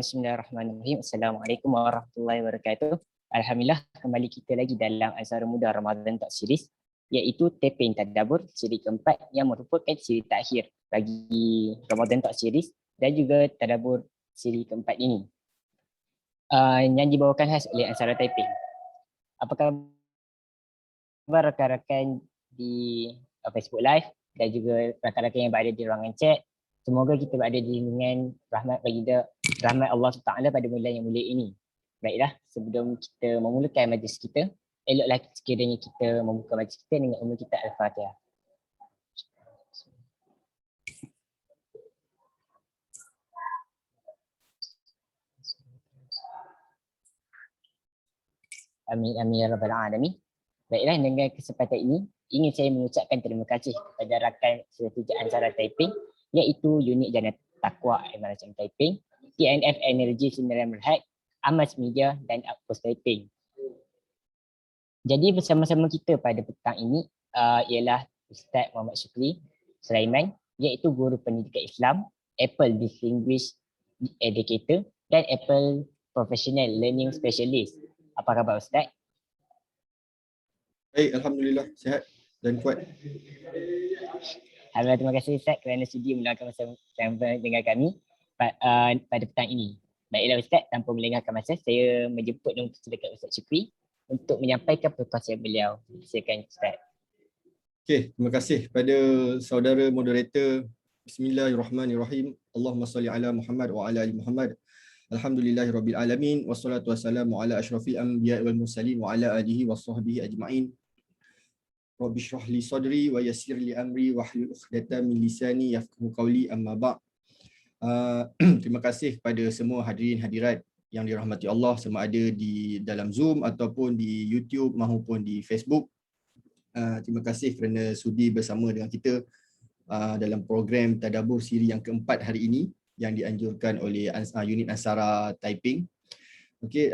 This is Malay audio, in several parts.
Bismillahirrahmanirrahim. Assalamualaikum warahmatullahi wabarakatuh. Alhamdulillah, kembali kita lagi dalam Acara Muda Ramadan Talk Series, iaitu taping tadabbur siri keempat yang merupakan siri terakhir bagi Ramadan Talk Series dan juga tadabbur siri keempat ini. Yang dibawakan khas oleh Ansara Taiping. Apa khabar rakan-rakan di Facebook Live dan juga rakan-rakan yang berada di ruangan chat? Semoga kita berada di lindungan rahmat rahmat Allah SWT pada bulan yang mulia ini. Baiklah, sebelum kita memulakan majlis kita, eloklah sekiranya kita membuka majlis kita dengan umur kita Al-Fatihah. Amin amin ya rabbal alamin. Baiklah, dengan kesempatan ini ingin saya mengucapkan terima kasih kepada rakan Seterusnya Ansara Taiping, iaitu Unit Jana Takwa Emanation Taiping, TNF Energy Sinar Merhad, Amas Media dan Outpost Taiping. Jadi bersama-sama kita pada petang ini ialah Ustaz Muhammad Syukri Sulaiman, iaitu Guru Pendidikan Islam, Apple Distinguished Educator dan Apple Professional Learning Specialist. Apa khabar Ustaz? Baik, Alhamdulillah, sihat dan kuat. Alhamdulillah, terima kasih Ustaz kerana sudi meluangkan masa bersama dengan kami pada petang ini. Baiklah Ustaz, tanpa melengahkan masa, saya menjemput dan mempersilakan Ustaz Syukri untuk menyampaikan perkongsian beliau. Silakan Ustaz. Okey, terima kasih pada saudara moderator. Bismillahirrahmanirrahim. Allahumma salli ala Muhammad wa ala ali Muhammad. Alhamdulillahirabbil alamin wassalatu wassalamu ala asyrafil anbiya'i wal mursalin wa ala alihi washabbihi ajma'in. Rabbi shrah li sadri wa yassir li amri wahlul 'uqdatam min lisani yafqahu qawli, amma ba'd. Terima kasih kepada semua hadirin hadirat yang dirahmati Allah, sama ada di dalam Zoom ataupun di YouTube maupun di Facebook. Terima kasih kerana sudi bersama dengan kita dalam program tadabbur siri yang keempat hari ini yang dianjurkan oleh unit Ansara Taiping. Okey,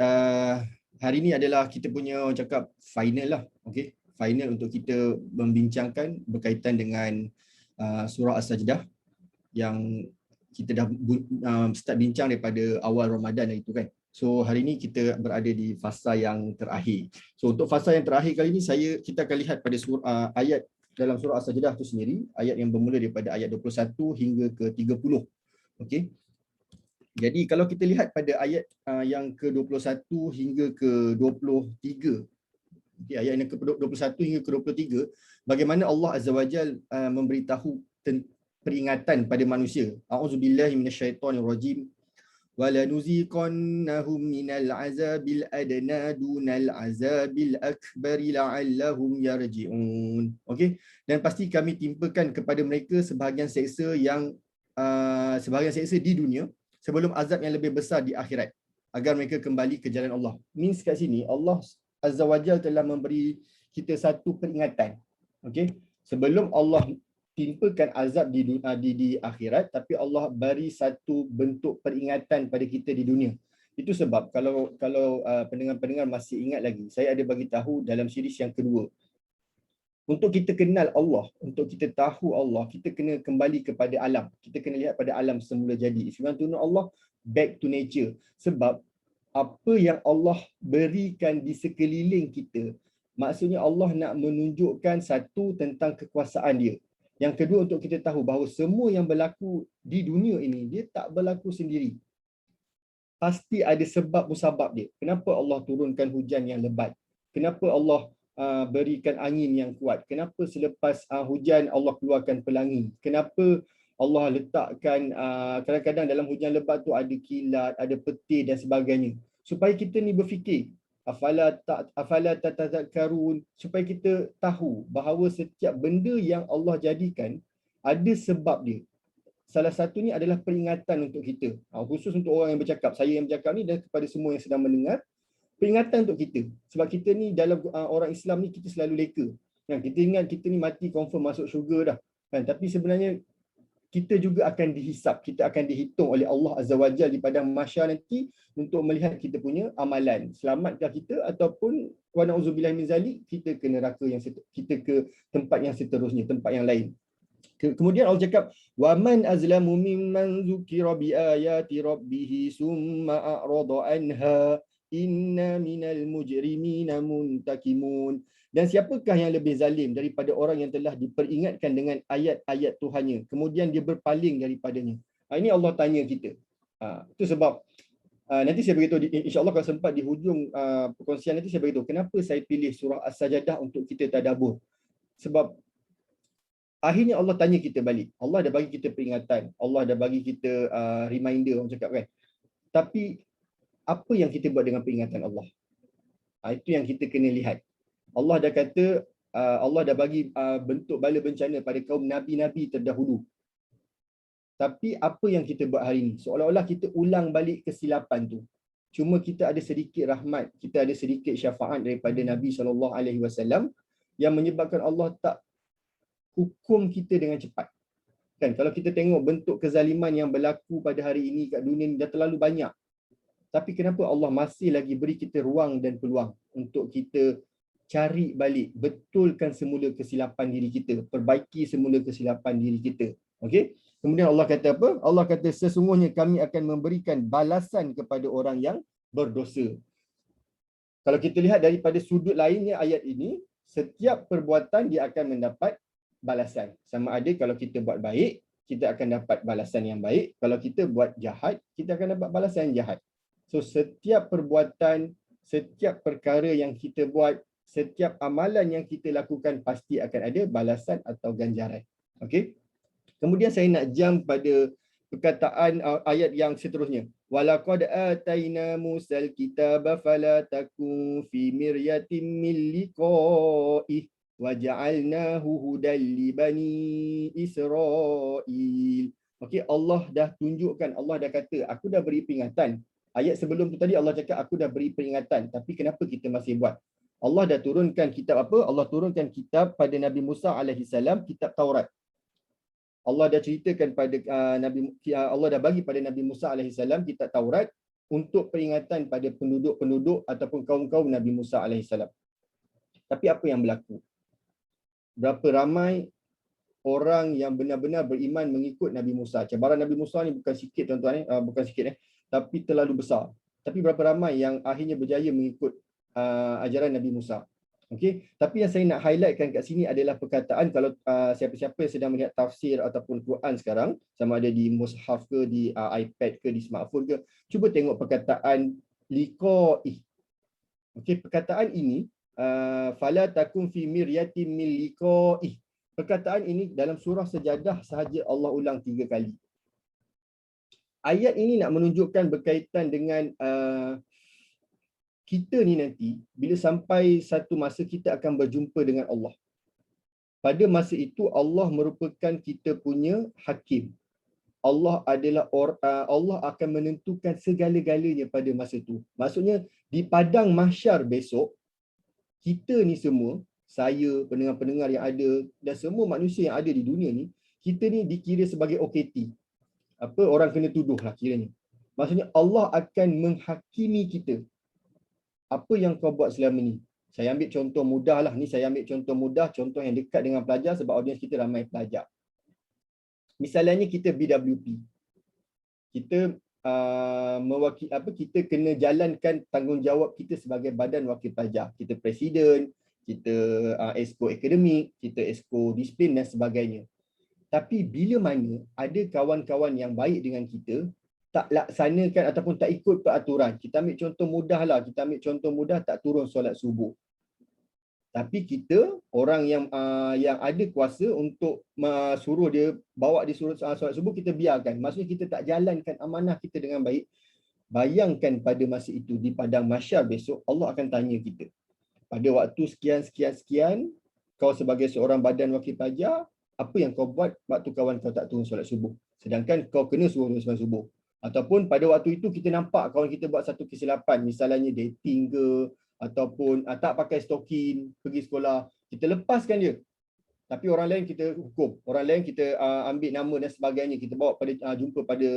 hari ini adalah kita punya orang cakap final lah. Okey, final untuk kita membincangkan berkaitan dengan surah As-Sajdah yang kita dah start bincang daripada awal Ramadan itu kan. So hari ini kita berada di fasa yang terakhir. So untuk fasa yang terakhir kali ini kita akan lihat pada ayat dalam surah As-Sajdah itu sendiri, ayat yang bermula daripada ayat 21 hingga ke 30. Okey. Jadi kalau kita lihat pada ayat yang ke-21 hingga ke-23, okay, ayat yang ke-21 hingga ke-23, bagaimana Allah Azza wa Jalla memberitahu peringatan pada manusia. A'udzubillahi minasyaitonirrajim. Wala nuziqannahum minal azabil adna dunal azabil akbari la'allahum yarji'un. Okey, dan pasti kami timpakan kepada mereka sebahagian seksa di dunia sebelum azab yang lebih besar di akhirat, agar mereka kembali ke jalan Allah. Means kat sini Allah Azza wa Jalla telah memberi kita satu peringatan. Okey, sebelum Allah timpakan azab di akhirat, tapi Allah beri satu bentuk peringatan pada kita di dunia. Itu sebab kalau pendengar-pendengar masih ingat lagi, saya ada bagi tahu dalam series yang kedua, untuk kita kenal Allah, untuk kita tahu Allah, kita kena kembali kepada alam. Kita kena lihat pada alam semula jadi. If you want to know Allah, back to nature. Sebab apa yang Allah berikan di sekeliling kita, maksudnya Allah nak menunjukkan satu tentang kekuasaan dia. Yang kedua, untuk kita tahu bahawa semua yang berlaku di dunia ini, dia tak berlaku sendiri. Pasti ada sebab musabab dia. Kenapa Allah turunkan hujan yang lebat? Kenapa Allah berikan angin yang kuat? Kenapa selepas hujan Allah keluarkan pelangi? Kenapa Allah letakkan kadang-kadang dalam hujan lebat tu ada kilat, ada petir dan sebagainya? Supaya kita ni berfikir, afala tatazakkarun, supaya kita tahu bahawa setiap benda yang Allah jadikan ada sebab dia. Salah satunya adalah peringatan untuk kita. Khusus untuk orang yang bercakap, saya yang bercakap ni, dan kepada semua yang sedang mendengar, peringatan untuk kita. Sebab kita ni dalam orang Islam ni kita selalu leka. Kita ingat kita ni mati confirm masuk syurga dah. Tapi sebenarnya kita juga akan dihisap, kita akan dihitung oleh Allah Azza wa Jalla di padang mahsyar nanti untuk melihat kita punya amalan. Selamatkah kita ataupun wa na'udzubillahi min zalik, kita ke neraka kita ke tempat yang seterusnya, tempat yang lain. Kemudian Allah cakap, wa man azlamu mimman dzukira bi ayati rabbih summa a'rada anha inna minal mujrimina muntakimun. Dan siapakah yang lebih zalim daripada orang yang telah diperingatkan dengan ayat-ayat Tuhannya, kemudian dia berpaling daripadanya. Ini Allah tanya kita. Itu sebab nanti saya beritahu, insya-Allah kalau sempat di hujung perkongsian nanti saya beritahu kenapa saya pilih surah As-Sajdah untuk kita tadabbur. Sebab akhirnya Allah tanya kita balik. Allah dah bagi kita peringatan, Allah dah bagi kita reminder, orang cakap kan. Tapi apa yang kita buat dengan peringatan Allah? Itu yang kita kena lihat. Allah dah kata, Allah dah bagi bentuk bala bencana pada kaum nabi-nabi terdahulu. Tapi apa yang kita buat hari ini? Seolah-olah kita ulang balik kesilapan tu. Cuma kita ada sedikit rahmat, kita ada sedikit syafaat daripada Nabi SAW yang menyebabkan Allah tak hukum kita dengan cepat. Kan, kalau kita tengok bentuk kezaliman yang berlaku pada hari ini kat dunia ni dah terlalu banyak. Tapi kenapa Allah masih lagi beri kita ruang dan peluang untuk kita cari balik, betulkan semula kesilapan diri kita, perbaiki semula kesilapan diri kita. Okey? Kemudian Allah kata apa? Allah kata sesungguhnya kami akan memberikan balasan kepada orang yang berdosa. Kalau kita lihat daripada sudut lainnya ayat ini, setiap perbuatan dia akan mendapat balasan. Sama ada kalau kita buat baik, kita akan dapat balasan yang baik. Kalau kita buat jahat, kita akan dapat balasan yang jahat. So setiap perbuatan, setiap perkara yang kita buat, setiap amalan yang kita lakukan pasti akan ada balasan atau ganjaran. Okey? Kemudian saya nak jump pada perkataan ayat yang seterusnya. Walaqad ataina Musal kitaba fala takun fi miryatin min liqa'ih wa ja'alnahu hudan li bani Israil. Okey, Allah dah tunjukkan, Allah dah kata, aku dah beri peringatan. Ayat sebelum tu tadi Allah cakap aku dah beri peringatan, tapi kenapa kita masih buat? Allah dah turunkan kitab apa? Allah turunkan kitab pada Nabi Musa alaihissalam, kitab Taurat. Allah dah ceritakan pada Allah dah bagi pada Nabi Musa alaihissalam kitab Taurat untuk peringatan pada penduduk-penduduk ataupun kaum-kaum Nabi Musa alaihissalam. Tapi apa yang berlaku? Berapa ramai orang yang benar-benar beriman mengikut Nabi Musa? Cabaran Nabi Musa ni bukan sikit tuan-tuan, bukan sikit tapi terlalu besar. Tapi berapa ramai yang akhirnya berjaya mengikut ajaran Nabi Musa? Okey, tapi yang saya nak highlightkan kat sini adalah perkataan, kalau siapa-siapa yang sedang melihat tafsir ataupun Quran sekarang, sama ada di mushaf ke, di iPad ke, di smartphone ke, cuba tengok perkataan liqa'ih. Okey, perkataan ini fala takum fi miryatin min liqa'ih. Perkataan ini dalam surah Sajadah sahaja Allah ulang 3 kali. Ayat ini nak menunjukkan berkaitan dengan kita ni nanti, bila sampai satu masa kita akan berjumpa dengan Allah. Pada masa itu Allah merupakan kita punya hakim. Allah adalah Allah akan menentukan segala-galanya pada masa itu. Maksudnya di padang mahsyar besok, kita ni semua, saya, pendengar-pendengar yang ada dan semua manusia yang ada di dunia ni, kita ni dikira sebagai OKT. Apa orang kena tuduh lah kiranya. Maksudnya Allah akan menghakimi kita. Apa yang kau buat selama ni? Saya ambil contoh mudah lah. Ni saya ambil contoh mudah, contoh yang dekat dengan pelajar sebab audiens kita ramai pelajar. Misalnya kita BWP. Kita kita kena jalankan tanggungjawab kita sebagai badan wakil pelajar. Kita presiden, kita exco akademik, kita exco disiplin dan sebagainya. Tapi bila mana ada kawan-kawan yang baik dengan kita, tak laksanakan ataupun tak ikut peraturan. Kita ambil contoh mudah lah. Kita ambil contoh mudah, tak turun solat subuh. Tapi kita, orang yang ada kuasa untuk suruh dia, bawa dia solat subuh, kita biarkan. Maksudnya kita tak jalankan amanah kita dengan baik. Bayangkan pada masa itu, di padang mahsyar besok, Allah akan tanya kita. Pada waktu sekian, kau sebagai seorang badan wakil pelajar, apa yang kau buat waktu kawan kau tak turun solat subuh? Sedangkan kau kena suruh solat subuh. Ataupun pada waktu itu kita nampak kawan kita buat satu kesilapan, misalnya dating ke, ataupun tak pakai stokin, pergi sekolah, kita lepaskan dia. Tapi orang lain kita hukum, orang lain kita ambil nama dan sebagainya, kita bawa pada jumpa pada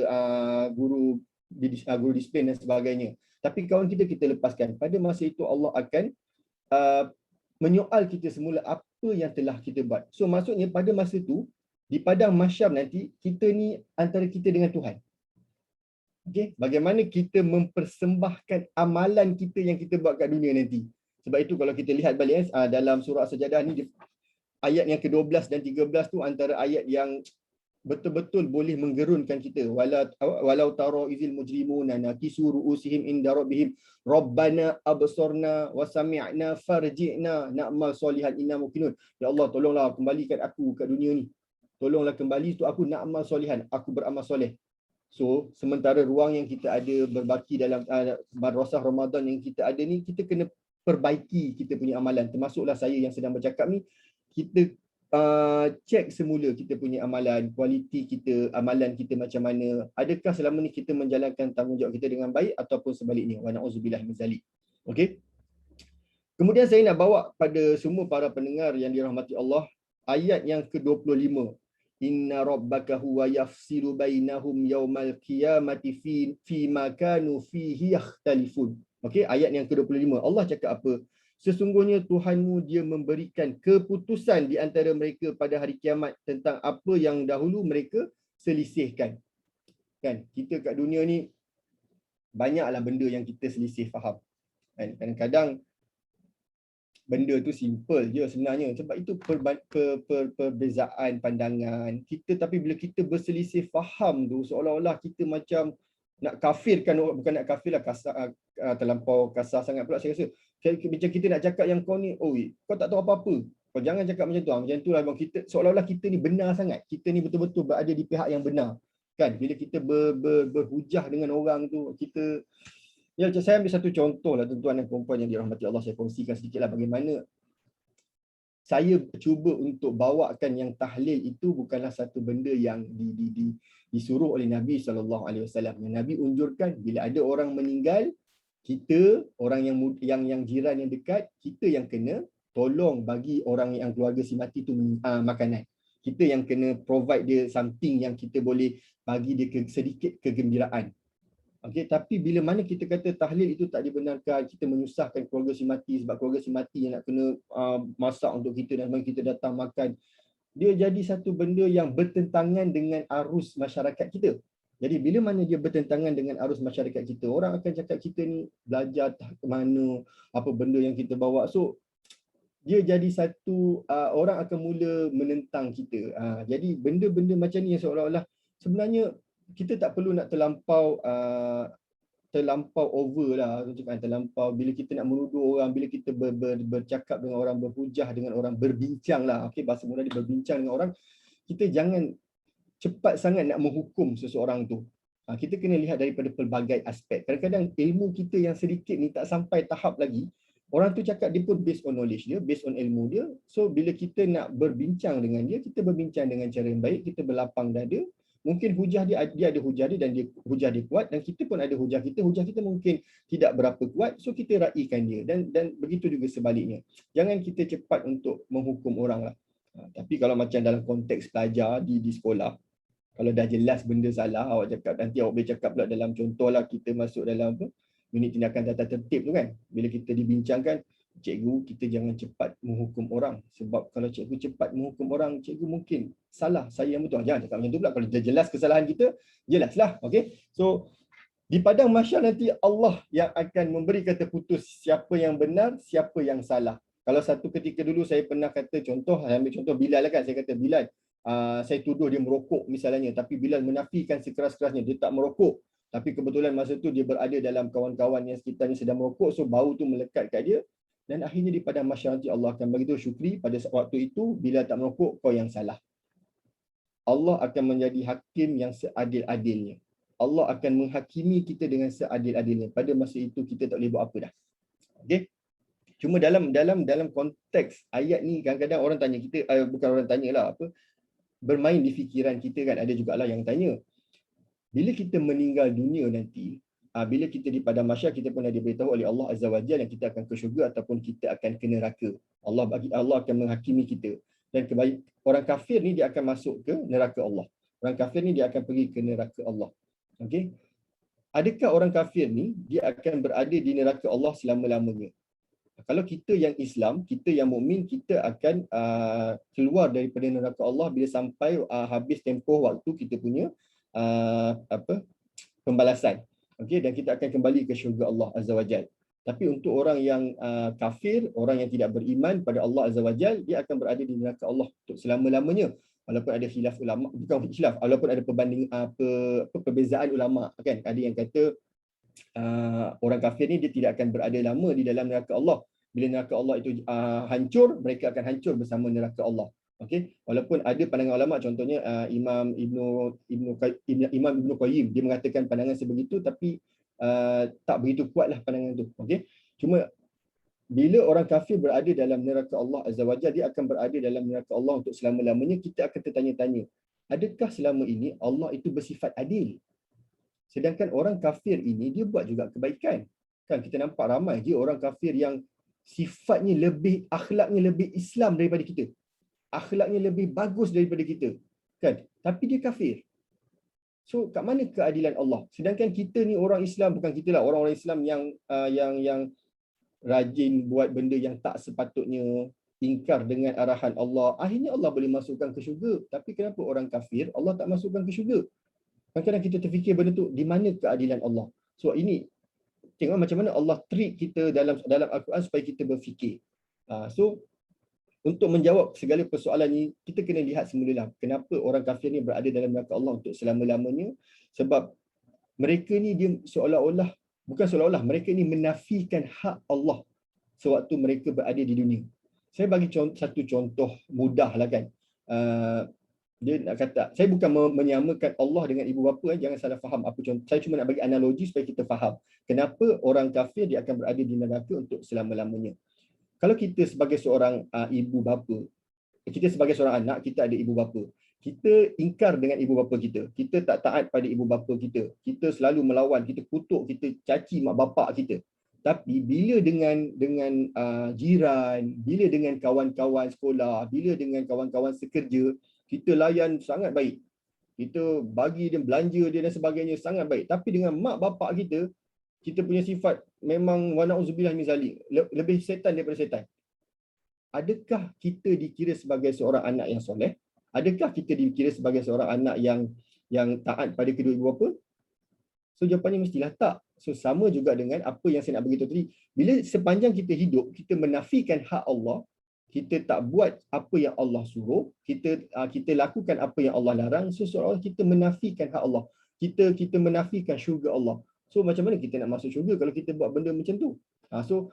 guru disiplin dan sebagainya. Tapi kawan kita lepaskan. Pada masa itu Allah akan menyoal kita semula apa yang telah kita buat. So maksudnya pada masa itu Di padang mahsyar nanti, kita ni antara kita dengan Tuhan. Okay? Bagaimana kita mempersembahkan amalan kita yang kita buat kat dunia nanti. Sebab itu kalau kita lihat balik dalam surah As-Sajdah ni, ayat yang ke-12 dan 13 tu antara ayat yang betul-betul boleh menggerunkan kita. Walau tara izil mujrimuna nakisu ru'usihim inda rabbihim rabbana absarna wa sami'na farji'na na'mal solihan inna muqinun. Ya Allah, tolonglah kembalikan aku kat dunia ni. Tolonglah kembali tu aku nak amal solihan, aku beramal soleh. So, sementara ruang yang kita ada berbaki dalam madrasah Ramadan yang kita ada ni, kita kena perbaiki kita punya amalan. Termasuklah saya yang sedang bercakap ni, kita cek semula kita punya amalan, kualiti kita, amalan kita macam mana. Adakah selama ni kita menjalankan tanggungjawab kita dengan baik ataupun sebaliknya. Wa na'udzubillah min zalik. Okey. Kemudian saya nak bawa pada semua para pendengar yang dirahmati Allah, ayat yang ke-25. Inna rabbaka huwa yafsilu bainahum yaumal qiyamati fi ma kanu fihi yakhtalifun. Okey, ayat yang ke-25. Allah cakap apa? Sesungguhnya Tuhanmu dia memberikan keputusan di antara mereka pada hari kiamat tentang apa yang dahulu mereka selisihkan. Kan? Kita kat dunia ni banyaklah benda yang kita selisih faham. Kan? Kadang-kadang benda tu simple je sebenarnya. Sebab itu perbezaan pandangan kita, tapi bila kita berselisih faham tu seolah-olah kita macam nak kafirkan, bukan nak kafir lah, kasar, terlampau kasar sangat pula saya rasa. Macam kita nak cakap yang kau ni, kau tak tahu apa-apa. Kau jangan cakap macam tu. Macam tu lah, kita seolah-olah kita ni benar sangat. Kita ni betul-betul berada di pihak yang benar. Kan? Bila kita berhujah dengan orang tu, kita saya ambil satu contoh lah tuan-tuan dan puan-puan yang dirahmati Allah. Saya kongsikan sedikit lah bagaimana saya cuba untuk bawakan yang tahlil itu bukanlah satu benda yang disuruh oleh Nabi SAW. Yang Nabi unjurkan bila ada orang meninggal, kita, orang yang jiran yang dekat, kita yang kena tolong bagi orang yang keluarga si mati tu makanan. Kita yang kena provide dia something yang kita boleh bagi dia sedikit kegembiraan. Okey, tapi bila mana kita kata tahlil itu tak dibenarkan, kita menyusahkan keluarga si mati sebab keluarga si mati yang nak kena masak untuk kita dan kita datang makan, dia jadi satu benda yang bertentangan dengan arus masyarakat kita. Jadi bila mana dia bertentangan dengan arus masyarakat kita, orang akan cakap kita ni belajar ke mana, apa benda yang kita bawa. So dia jadi satu orang akan mula menentang kita. Jadi benda-benda macam ni yang seolah-olah sebenarnya kita tak perlu nak terlampau over lah, terlampau bila kita nak menuduh orang, bila kita bercakap dengan orang, berhujah dengan orang, berbincang lah, okey, bahasa mudah dia berbincang dengan orang, kita jangan cepat sangat nak menghukum seseorang tu. Kita kena lihat daripada pelbagai aspek. Kadang-kadang ilmu kita yang sedikit ni tak sampai tahap lagi, orang tu cakap dia pun based on knowledge dia, based on ilmu dia. So bila kita nak berbincang dengan dia, kita berbincang dengan cara yang baik, kita berlapang dada. Mungkin hujah dia ada hujah dia dan hujah dia kuat, dan kita pun ada hujah kita mungkin tidak berapa kuat, so kita raikan dia, dan begitu juga sebaliknya. Jangan kita cepat untuk menghukum orang lah. Tapi kalau macam dalam konteks pelajar di sekolah, kalau dah jelas benda salah, awak cakap, nanti awak boleh cakap pula dalam contohlah kita masuk dalam unit tindakan tata tertib tu kan, bila kita dibincangkan, cikgu, kita jangan cepat menghukum orang. Sebab kalau cikgu cepat menghukum orang, cikgu mungkin salah, saya yang betul. Jangan cakap macam tu pula. Kalau jelas kesalahan kita, jelaslah. Okay? So, di padang mahsyar nanti Allah yang akan memberi kata putus siapa yang benar, siapa yang salah. Kalau satu ketika dulu saya pernah kata contoh, saya ambil contoh Bilal lah kan. Saya kata Bilal, saya tuduh dia merokok misalnya. Tapi Bilal menafikan sekeras-kerasnya, dia tak merokok. Tapi kebetulan masa tu dia berada dalam kawan-kawan yang sekitarnya sedang merokok. So, bau tu melekat kat dia. Dan akhirnya di padang mahsyar nanti Allah akan beritahu syukri pada waktu itu bila tak merokok kau yang salah. Allah akan menjadi hakim yang seadil-adilnya. Allah akan menghakimi kita dengan seadil-adilnya. Pada masa itu kita tak boleh buat apa dah. Okey. Cuma dalam konteks ayat ni kadang-kadang orang tanya kita, bukan orang tanyalah apa, bermain di fikiran kita kan, ada jugalah yang tanya. Bila kita meninggal dunia nanti, bila kita di padang mahsyar, kita pun ada beritahu oleh Allah Azza wa Jalla yang kita akan ke syurga ataupun kita akan ke neraka. Allah akan menghakimi kita. Dan orang kafir ni dia akan masuk ke neraka Allah. Orang kafir ni dia akan pergi ke neraka Allah. Okey. Adakah orang kafir ni dia akan berada di neraka Allah selama-lamanya? Kalau kita yang Islam, kita yang mukmin, kita akan keluar daripada neraka Allah bila sampai habis tempoh waktu kita punya pembalasan. Okey, dan kita akan kembali ke syurga Allah Azza wa Jal. Tapi untuk orang yang kafir, orang yang tidak beriman pada Allah Azza wa Jal, dia akan berada di neraka Allah untuk selama-lamanya. Walaupun ada khilaf ulama, bukan khilaf, walaupun ada perbezaan ulama, kan? Ada yang kata orang kafir ni dia tidak akan berada lama di dalam neraka Allah. Bila neraka Allah itu hancur, mereka akan hancur bersama neraka Allah. Okey, walaupun ada pandangan ulama, contohnya Imam Ibnu Qayyim, dia mengatakan pandangan sebegitu, tapi tak begitu kuatlah pandangan itu. Okey, cuma bila orang kafir berada dalam neraka Allah Azza wa Jalla, dia akan berada dalam neraka Allah untuk selama-lamanya. Kita akan tertanya-tanya, adakah selama ini Allah itu bersifat adil? Sedangkan orang kafir ini dia buat juga kebaikan. Kan kita nampak ramai je orang kafir yang sifatnya lebih, akhlaknya lebih Islam daripada kita. Akhlaknya lebih bagus daripada kita. Kan? Tapi dia kafir. So kat mana keadilan Allah? Sedangkan kita ni orang Islam, bukan kita lah, orang-orang Islam yang rajin buat benda yang tak sepatutnya, ingkar dengan arahan Allah. Akhirnya Allah boleh masukkan ke syurga. Tapi kenapa orang kafir Allah tak masukkan ke syurga? Kadang-kadang kita terfikir benda tu, di mana keadilan Allah? So ini, tengok macam mana Allah treat kita dalam Al-Quran supaya kita berfikir. So, untuk menjawab segala persoalan ni, kita kena lihat semula kenapa orang kafir ni berada dalam neraka Allah untuk selama-lamanya. Sebab mereka ni dia seolah-olah, bukan seolah-olah, mereka ni menafikan hak Allah sewaktu mereka berada di dunia. Saya bagi satu contoh mudah lah kan. Dia nak kata, saya bukan menyamakan Allah dengan ibu bapa, jangan salah faham apa contoh. Saya cuma nak bagi analogi supaya kita faham kenapa orang kafir dia akan berada di neraka untuk selama-lamanya. Kalau kita sebagai seorang ibu bapa, kita sebagai seorang anak, kita ada ibu bapa. Kita ingkar dengan ibu bapa kita. Kita tak taat pada ibu bapa kita. Kita selalu melawan, kita kutuk, kita caci mak bapak kita. Tapi bila dengan jiran, bila dengan kawan-kawan sekolah, bila dengan kawan-kawan sekerja, kita layan sangat baik. Kita bagi dia belanja dia dan sebagainya sangat baik. Tapi dengan mak bapak kita, kita punya sifat memang wa na'udzubillah min zalik, lebih setan daripada setan. Adakah kita dikira sebagai seorang anak yang soleh? Adakah kita dikira sebagai seorang anak yang taat pada kedua ibu bapa? So jawapannya mestilah tak. So sama juga dengan apa yang saya nak beritahu tadi. Bila sepanjang kita hidup, kita menafikan hak Allah, kita tak buat apa yang Allah suruh, kita lakukan apa yang Allah larang, so seolah-olah kita menafikan hak Allah. Kita menafikan syurga Allah. So macam mana kita nak masuk syurga kalau kita buat benda macam tu? So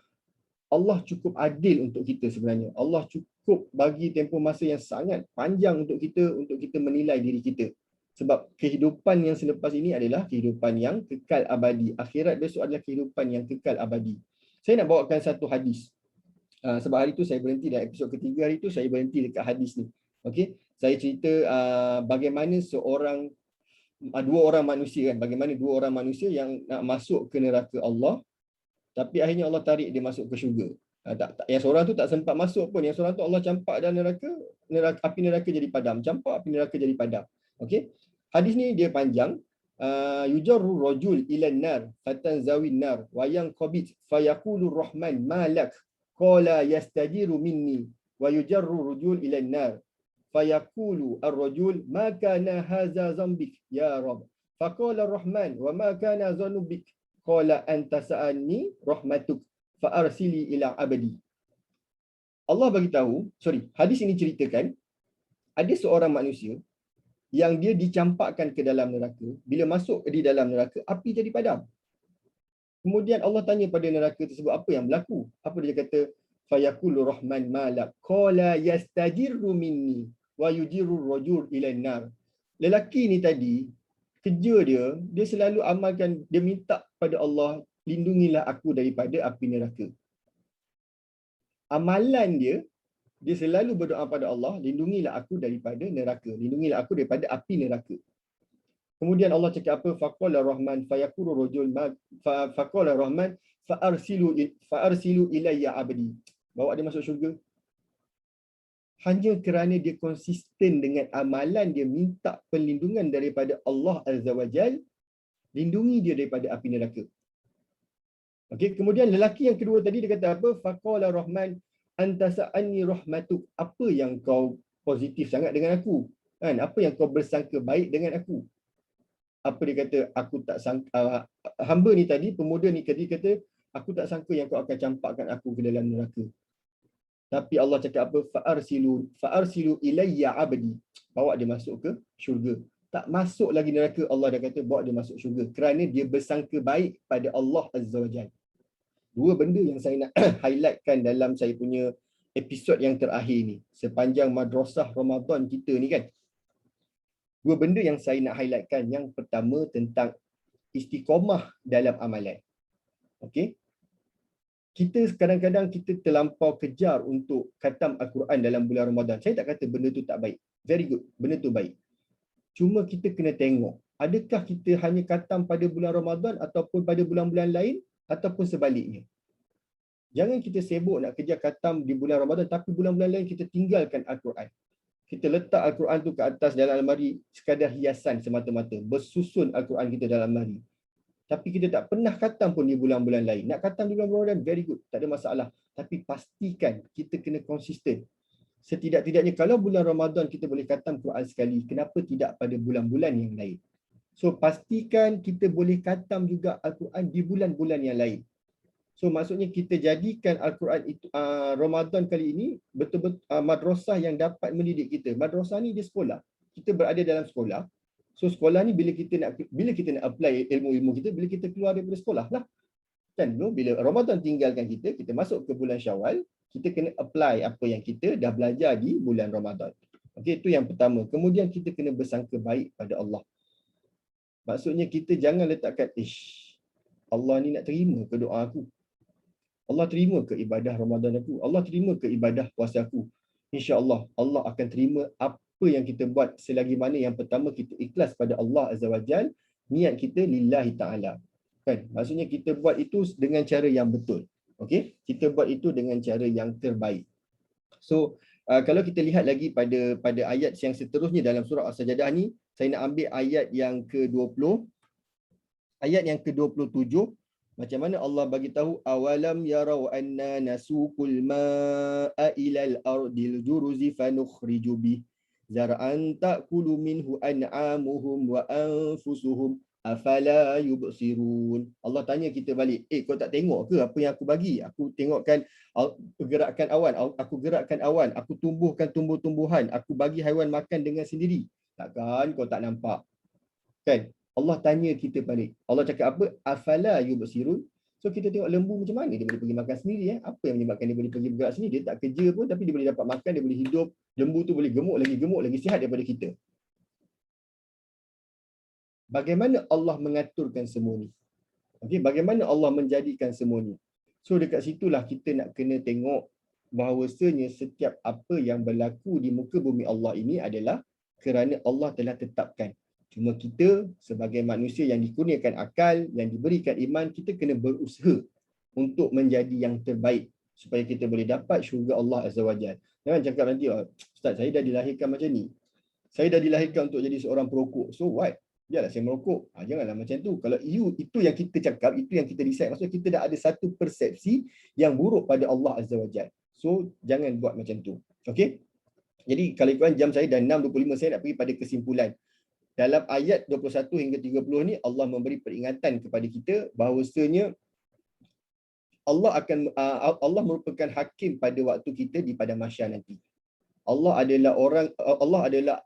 Allah cukup adil untuk kita sebenarnya. Allah cukup bagi tempoh masa yang sangat panjang untuk kita menilai diri kita. Sebab kehidupan yang selepas ini adalah kehidupan yang kekal abadi. Akhirat besok adalah kehidupan yang kekal abadi. Saya nak bawakan satu hadis. Sebab hari tu saya berhenti dalam episod ketiga, hari tu saya berhenti dekat hadis ni. Okey, saya cerita bagaimana dua orang manusia kan, bagaimana dua orang manusia yang nak masuk ke neraka Allah, tapi akhirnya Allah tarik dia masuk ke syurga. Yang seorang tu tak sempat masuk pun, yang seorang tu Allah campak dalam neraka, api neraka jadi padam, campak api neraka jadi padam. Okey, hadis ni dia panjang. Yujarru rajul ila an-nar fatanzawin nar wa yanqabit fayaqulu rahman malak qala yastajiru minni wa yujarru rajul ila an-nar fayaqulu ar-rajul ma kana hadza zambik ya rab faqala ar-rahman wa ma kana zanubik qala anta sa'anni rahmatuk fa arsili ila abadi. Allah bagi tahu, hadis ini ceritakan ada seorang manusia yang dia dicampakkan ke dalam neraka. Bila masuk di dalam neraka, api jadi padam. Kemudian Allah tanya pada neraka tersebut, apa yang berlaku? Apa dia kata? Fayaqulu rahman malak qala yastajiru minni wa yujiru rajul ila nar. Lelaki ni tadi, kerja dia selalu amalkan, dia minta pada Allah, lindungilah aku daripada api neraka. Amalan dia selalu berdoa pada Allah, lindungilah aku daripada neraka, lindungilah aku daripada api neraka. Kemudian Allah cakap apa? Faqala rahman fayaqulu rajul faqala rahman fa'arsilu ilayya abdi. Bawa dia masuk syurga. Hanya kerana dia konsisten dengan amalan, dia minta perlindungan daripada Allah Azza wa Jal, lindungi dia daripada api neraka. Okey, kemudian lelaki yang kedua tadi dia kata apa? Faqala Rahman anta sa'anni rahmatuk. Apa yang kau positif sangat dengan aku? Kan? Apa yang kau bersangka baik dengan aku? Apa dia kata? Aku tak sangka, hamba ni tadi, pemuda ni tadi kata, aku tak sangka yang kau akan campakkan aku ke dalam neraka. Tapi Allah cakap apa? Fa'arsilu ilayya abdi. Bawa dia masuk ke syurga. Tak masuk lagi neraka, Allah dah kata bawa dia masuk syurga. Kerana dia bersangka baik pada Allah Azza wa Jalla. Dua benda yang saya nak highlightkan dalam saya punya episod yang terakhir ni. Sepanjang madrasah Ramadan kita ni kan. Dua benda yang saya nak highlightkan. Yang pertama tentang istiqamah dalam amalan. Okey. Kita kadang-kadang kita terlampau kejar untuk khatam Al-Quran dalam bulan Ramadan. Saya tak kata benda tu tak baik. Very good. Benda tu baik. Cuma kita kena tengok. Adakah kita hanya khatam pada bulan Ramadan ataupun pada bulan-bulan lain ataupun sebaliknya. Jangan kita sibuk nak kejar khatam di bulan Ramadan tapi bulan-bulan lain kita tinggalkan Al-Quran. Kita letak Al-Quran tu ke atas dalam almari sekadar hiasan semata-mata. Bersusun Al-Quran kita dalam almari. Tapi kita tak pernah khatam pun di bulan-bulan lain. Nak khatam di bulan Ramadan, very good. Tak ada masalah. Tapi pastikan kita kena konsisten. Setidak-tidaknya kalau bulan Ramadan kita boleh khatam Quran sekali, kenapa tidak pada bulan-bulan yang lain? So pastikan kita boleh khatam juga Al-Quran di bulan-bulan yang lain. So maksudnya kita jadikan Al-Quran itu Ramadan kali ini betul-betul madrasah yang dapat mendidik kita. Madrasah ni dia sekolah. Kita berada dalam sekolah. So sekolah ni bila kita nak apply ilmu-ilmu kita bila kita keluar daripada sekolah lah. Kan bila Ramadan tinggalkan kita, kita masuk ke bulan Syawal, kita kena apply apa yang kita dah belajar di bulan Ramadan. Okey, itu yang pertama. Kemudian kita kena bersangka baik pada Allah. Maksudnya kita jangan letakkan Allah ni nak terima ke doa aku. Allah terima ke ibadah Ramadan aku. Allah terima ke ibadah puasa aku. InsyaAllah Allah akan terima apa yang kita buat selagi mana yang pertama kita ikhlas pada Allah Azza wa Jal, niat kita lillahi ta'ala. Kan? Maksudnya kita buat itu dengan cara yang betul. Okey? Kita buat itu dengan cara yang terbaik. So, kalau kita lihat lagi pada ayat yang seterusnya dalam surah As-Sajdah ni, saya nak ambil ayat yang ke-20. Ayat yang ke-27. Macam mana Allah bagi tahu awalam yarau anna nasuqul ma'a ilal ardil juruzi fanukhriju bih zar'an ta'kulu minhu an'amuhum wa anfusuhum afala yubsirun. Allah tanya kita balik, kau tak tengok ke apa yang aku bagi? Aku tengokkan gerakkan awan, aku tumbuhkan tumbuh-tumbuhan, aku bagi haiwan makan dengan sendiri. Takkan kau tak nampak? Kan? Allah tanya kita balik. Allah cakap apa? Afala yubsirun. So kita tengok lembu macam mana dia boleh pergi makan sendiri. Apa yang menyebabkan dia boleh pergi bergerak sendiri? Dia tak kerja pun tapi dia boleh dapat makan, dia boleh hidup. Lembu tu boleh gemuk lagi sihat daripada kita. Bagaimana Allah mengaturkan semua ni? Okay, bagaimana Allah menjadikan semua ni? So dekat situlah kita nak kena tengok bahawasanya setiap apa yang berlaku di muka bumi Allah ini adalah kerana Allah telah tetapkan. Cuma kita sebagai manusia yang dikurniakan akal, yang diberikan iman, kita kena berusaha untuk menjadi yang terbaik supaya kita boleh dapat syurga Allah Azza wa Jalla. Jangan cakap nanti, Ustaz, saya dah dilahirkan macam ni. Saya dah dilahirkan untuk jadi seorang perokok. So what? Biarlah saya merokok. Janganlah macam tu. Kalau itu yang kita cakap, itu yang kita decide, maksudnya kita dah ada satu persepsi yang buruk pada Allah Azza wa Jalla. So jangan buat macam tu. Okey? Jadi kalau ikutkan jam saya dah 6.25, saya nak pergi pada kesimpulan. Dalam ayat 21 hingga 30 ni Allah memberi peringatan kepada kita bahawasanya Allah merupakan hakim pada waktu kita di padang mahsyar nanti. Allah adalah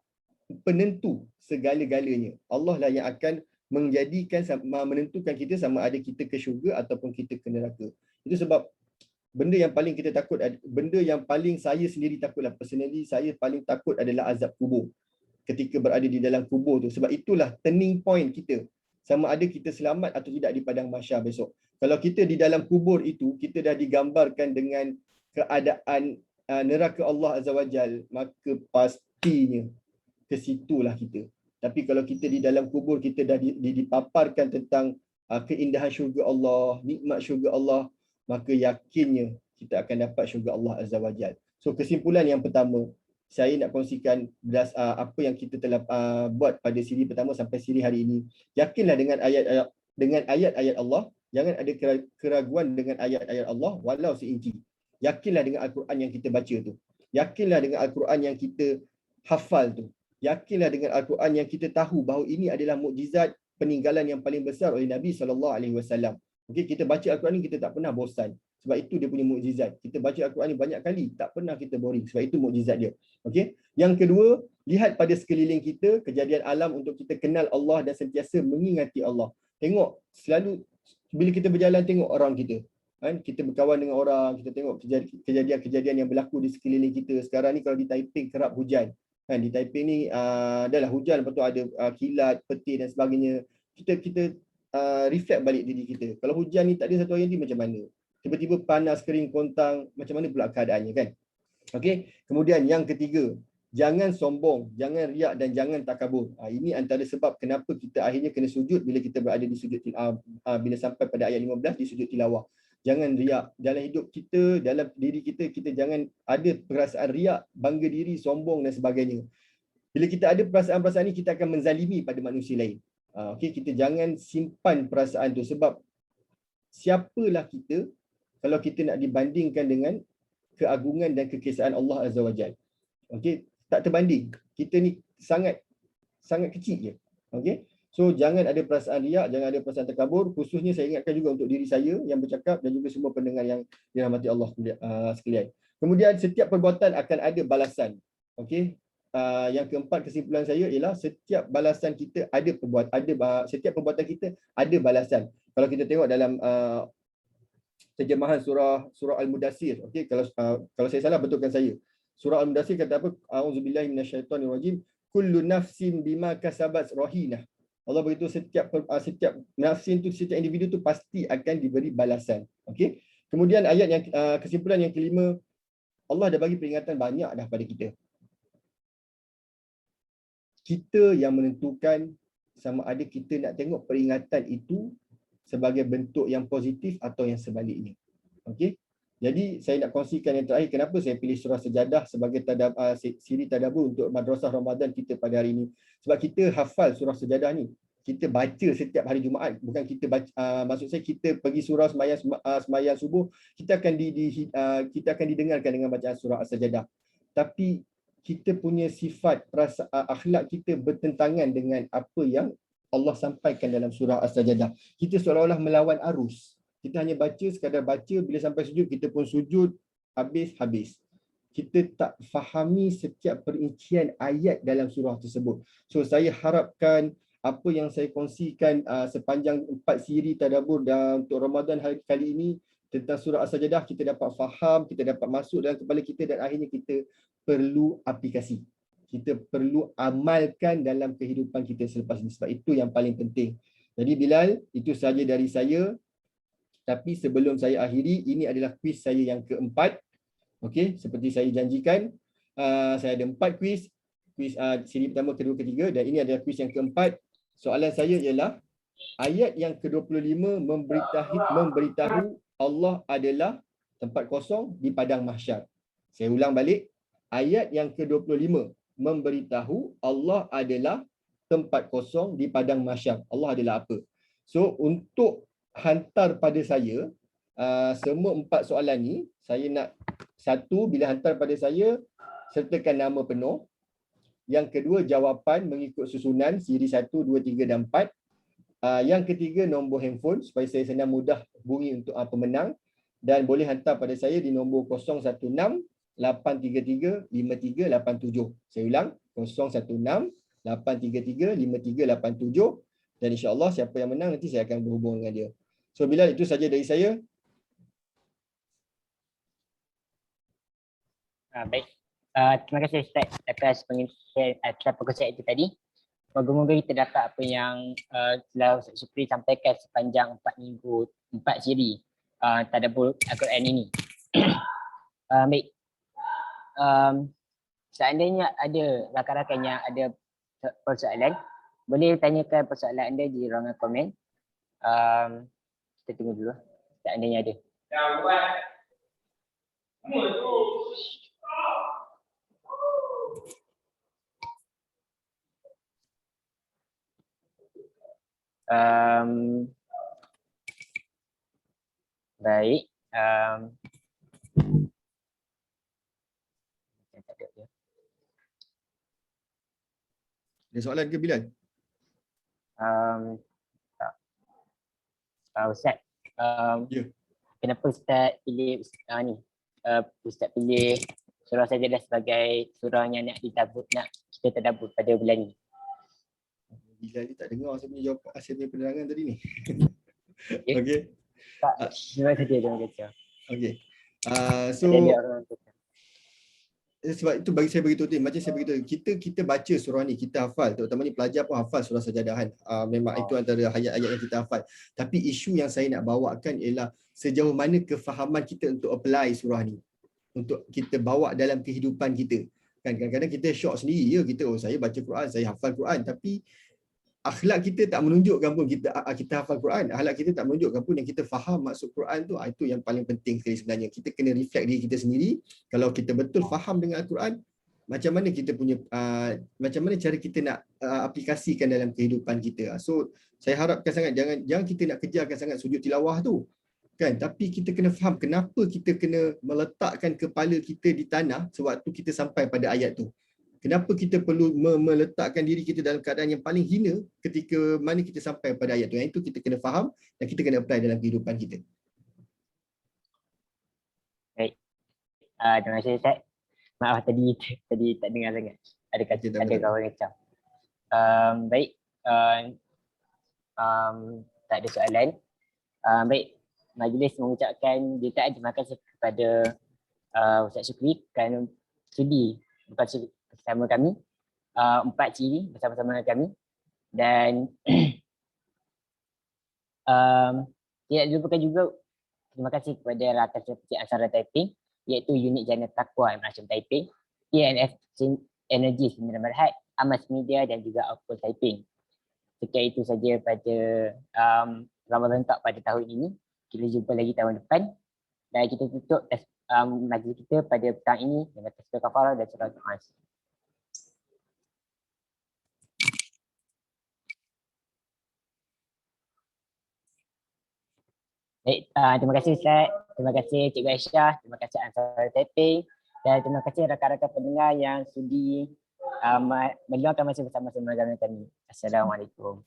penentu segala-galanya. Allah lah yang akan menentukan kita sama ada kita ke syurga ataupun kita ke neraka. Itu sebab benda yang paling kita takut, benda yang paling saya sendiri takutlah, personally saya paling takut adalah azab kubur. Ketika berada di dalam kubur tu. Sebab itulah turning point kita. Sama ada kita selamat atau tidak di padang mahsyar besok. Kalau kita di dalam kubur itu, kita dah digambarkan dengan keadaan neraka Allah Azza wa Jal, maka pastinya ke situlah kita. Tapi kalau kita di dalam kubur, kita dah dipaparkan tentang keindahan syurga Allah, nikmat syurga Allah, maka yakinnya kita akan dapat syurga Allah Azza wa Jal. So kesimpulan yang pertama, saya nak kongsikan apa yang kita telah buat pada siri pertama sampai siri hari ini. Yakinlah dengan ayat-ayat Allah, Jangan ada keraguan dengan ayat-ayat Allah walau seinci. Yakinlah dengan Al-Quran yang kita baca tu. Yakinlah dengan Al-Quran yang kita hafal tu. Yakinlah dengan Al-Quran yang kita tahu bahawa ini adalah mukjizat peninggalan yang paling besar oleh Nabi SAW. Okey, kita baca Al-Quran ni kita tak pernah bosan. Sebab itu dia punya mukjizat. Kita baca Al-Quran ni banyak kali, tak pernah kita boring. Sebab itu mukjizat dia. Okey. Yang kedua, lihat pada sekeliling kita kejadian alam untuk kita kenal Allah dan sentiasa mengingati Allah. Tengok selalu bila kita berjalan tengok orang kita. Kan? Kita berkawan dengan orang, kita tengok kejadian-kejadian yang berlaku di sekeliling kita. Sekarang ni kalau di Taiping kerap hujan. Kan? Di Taiping ni adalah hujan, lepas tu ada kilat, petir dan sebagainya. Kita reflect balik diri kita. Kalau hujan ni tak ada satu hari nanti macam mana? Tiba-tiba panas, kering, kontang, macam mana pula keadaannya kan? Okey. Kemudian yang ketiga, jangan sombong, jangan riak dan jangan takabur. Ini antara sebab kenapa kita akhirnya kena sujud bila kita berada di sujud bila sampai pada ayat 15 di sujud tilawah. Jangan riak dalam hidup kita, dalam diri kita, kita jangan ada perasaan riak, bangga diri, sombong dan sebagainya. Bila kita ada perasaan-perasaan ini, kita akan menzalimi pada manusia lain. Okey, kita jangan simpan perasaan tu sebab siapalah kita kalau kita nak dibandingkan dengan keagungan dan kekesaan Allah Azza wa Jalla. Okey, tak terbanding. Kita ni sangat kecil je. Okey. So jangan ada perasaan riak, jangan ada perasaan takabur. Khususnya saya ingatkan juga untuk diri saya yang bercakap dan juga semua pendengar yang dirahmati Allah sekalian. Kemudian setiap perbuatan akan ada balasan. Okey. Yang keempat kesimpulan saya ialah setiap balasan kita setiap perbuatan kita ada balasan. Kalau kita tengok dalam terjemahan surah Al-Mudaththir. Okey, kalau saya salah betulkan saya. Surah Al-Mudaththir kata apa? A'udzubillahi minasyaitonirrajim. Kullu nafsin bima kasabat rahinah. Allah beritahu setiap nafsin tu, setiap individu tu pasti akan diberi balasan. Okey. Kemudian ayat yang kesimpulan yang kelima, Allah dah bagi peringatan banyak dah pada kita. Kita yang menentukan sama ada kita nak tengok peringatan itu sebagai bentuk yang positif atau yang sebaliknya. Okey. Jadi saya nak kongsikan yang terakhir kenapa saya pilih surah Sejadah sebagai siri tadabbur untuk madrasah Ramadan kita pada hari ini. Sebab kita hafal surah Sejadah ni. Kita baca setiap hari Jumaat, bukan kita baca maksud saya kita pergi surah sembahyang subuh, kita akan didengarkan dengan bacaan surah As-Sajadah. Tapi kita punya sifat akhlak kita bertentangan dengan apa yang Allah sampaikan dalam surah As-Sajadah. Kita seolah-olah melawan arus. Kita hanya baca, sekadar baca, bila sampai sujud, kita pun sujud, habis. Kita tak fahami setiap perincian ayat dalam surah tersebut. So, saya harapkan apa yang saya kongsikan sepanjang 4 siri tadabbur dan untuk Ramadan hari kali ini tentang surah As-Sajadah, kita dapat faham, kita dapat masuk dalam kepala kita dan akhirnya kita perlu aplikasi. Kita perlu amalkan dalam kehidupan kita selepas ini. Sebab itu yang paling penting. Jadi Bilal, itu sahaja dari saya. Tapi sebelum saya akhiri, ini adalah kuis saya yang keempat. Okey, seperti saya janjikan, saya ada 4 kuis. Kuis siri pertama, kedua, ketiga dan ini adalah kuis yang keempat. Soalan saya ialah ayat yang ke-25 memberitahu Allah adalah tempat kosong di padang mahsyar. Saya ulang balik. Ayat yang ke-25 memberitahu Allah adalah tempat kosong di padang mahsyar. Allah adalah apa? So untuk hantar pada saya semua 4 soalan ni, saya nak satu, bila hantar pada saya sertakan nama penuh. Yang kedua, jawapan mengikut susunan siri 1, 2, 3 dan 4. Yang ketiga, nombor handphone supaya saya senang mudah bunyi untuk pemenang. Dan boleh hantar pada saya di nombor 016 833 5387. Saya ulang, 016 833 5387. Dan insya-Allah siapa yang menang nanti saya akan berhubung dengan dia. So Bilal, itu saja dari saya. Baik. Terima kasih Ustaz atas perkongsian itu tadi. Moga-moga kita dapat apa yang telah Ustaz Supri sampaikan sepanjang 4 minggu, 4 siri tadabbur Al-Quran ini. Baik. Seandainya ada rakan-rakan yang ada persoalan, boleh tanyakan persoalan anda di ruangan komen. Kita tunggu dulu seandainya ada. Baik. Ada soalan ke Bilal? Tak. Ustaz, Ya. kenapa Ustaz pilih Ustaz pilih surah Sajadah sebagai surah yang nak kita tadabbur pada bulan ni? Bilal ni tak dengar saya punya jawapan, saya punya penerangan tadi ni. Ya. Okey. Tak, terima kasih dia kata. Okey. So Ada dia orang kata. sebab itu bagi saya beritahu macam saya beritahu kita baca surah ni, kita hafal, terutamanya pelajar pun hafal surah Sajadahan. Memang itu antara ayat-ayat yang kita hafal. Tapi isu yang saya nak bawakan ialah sejauh mana kefahaman kita untuk apply surah ni, untuk kita bawa dalam kehidupan kita. Kan kadang-kadang kita syok sendiri, kita saya baca Quran, saya hafal Quran, tapi akhlak kita tak menunjukkan pun kita hafal Quran. Akhlak kita tak menunjukkan pun yang kita faham maksud Quran tu. Itu yang paling penting sekali sebenarnya. Kita kena reflect diri kita sendiri. Kalau kita betul faham dengan Al-Quran, macam mana kita punya macam mana cara kita nak aplikasikan dalam kehidupan kita. So saya harapkan sangat jangan kita nak kejarkan sangat sujud tilawah tu. Kan, tapi kita kena faham kenapa kita kena meletakkan kepala kita di tanah sewaktu kita sampai pada ayat tu. Kenapa kita perlu meletakkan diri kita dalam keadaan yang paling hina ketika mana kita sampai pada ayat tu. Yang itu kita kena faham dan kita kena apply dalam kehidupan kita. Baik. Terima kasih Ustaz. Maaf tadi tak dengar sangat. Ada kawan kacau. Baik. Tak ada soalan. Baik. Majlis mengucapkan jutaan terima kasih kepada Ustaz Syukri kerana sudi bersama kami, 4 ciri bersama-sama dengan kami, dan tidak dilupakan juga terima kasih kepada rakan seperti Ansara Taiping, iaitu Unit Jana Taqwa Malaysia Taiping, ENF Energy 9 Berhad, Amas Media dan juga Output Taiping. Sekian itu saja pada Ramadan Talk pada tahun ini. Kita jumpa lagi tahun depan dan kita tutup majlis kita pada petang ini dengan tasbih kafarah dan surah Al-As. Baik, terima kasih Ustaz, terima kasih Cikgu Aisyah, terima kasih Ansar Taiping dan terima kasih rakan-rakan pendengar yang sudi meluangkan masa bersama-sama dengan kami. Assalamualaikum.